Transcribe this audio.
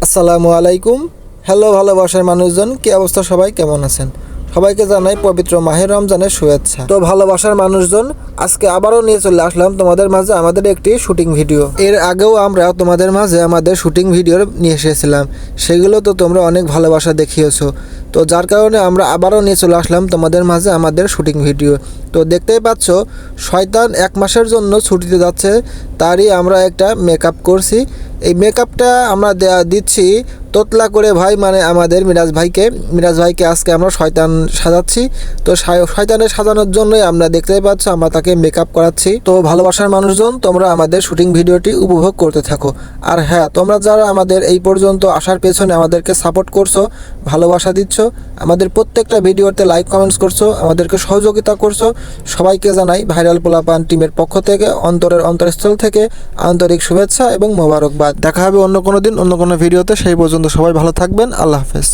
আসসালামু আলাইকুম। হ্যালো ভালোবাসার মানুষজন, কি অবস্থা? সবাই কেমন আছেন? সবাইকে জানাই পবিত্র মাহে রমজানের শুভেচ্ছা। তো ভালোবাসার মানুষজন, আজকে আবারও নিয়ে চলে আসলাম তোমাদের মাঝে আমাদের একটি শুটিং ভিডিও। এর আগেও আমরা তোমাদের মাঝে আমাদের শুটিং ভিডিও নিয়ে এসেছিলাম, সেগুলো তো তোমরা অনেক ভালোবাসা দেখিয়েছো। তো যার কারণে আমরা আবারও নিয়ে চলে আসলাম তোমাদের মাঝে আমাদের শুটিং ভিডিও। তো দেখতেই পাচ্ছ, শয়তান 1 মাসের জন্য ছুটিতে যাচ্ছে, তারই আমরা একটা মেকআপ করছি। এই মেকআপটা আমরা দিচ্ছি তোতলা করে ভাই, মানে আমাদের মিরাজ ভাইকে আজকে আমরা শয়তান সাজাচ্ছি। তো শয়তানের সাজানোর জন্যই আমরা দেখতেই পাচ্ছ আমরা তাকে মেকআপ করাচ্ছি। তো ভালোবাসার মানুষজন, তোমরা আমাদের শুটিং ভিডিওটি উপভোগ করতে থাকো। আর হ্যাঁ, তোমরা যারা আমাদের এই পর্যন্ত আসার পেছনে আমাদেরকে সাপোর্ট করছো, ভালোবাসা দিচ্ছ, আমাদের প্রত্যেকটা ভিডিওতে লাইক কমেন্টস করছো, আমাদেরকে সহযোগিতা করছো, সবাইকে জানাই ভাইরাল পোলাপান টিমের পক্ষ থেকে অন্তরের অন্তরস্থল থেকে আন্তরিক শুভেচ্ছা এবং মোবারকবাদ। দেখা হবে অন্য কোনো দিন অন্য কোনো ভিডিওতে। সেই পর্যন্ত সবাই ভালো থাকবেন। আল্লাহ হাফেজ।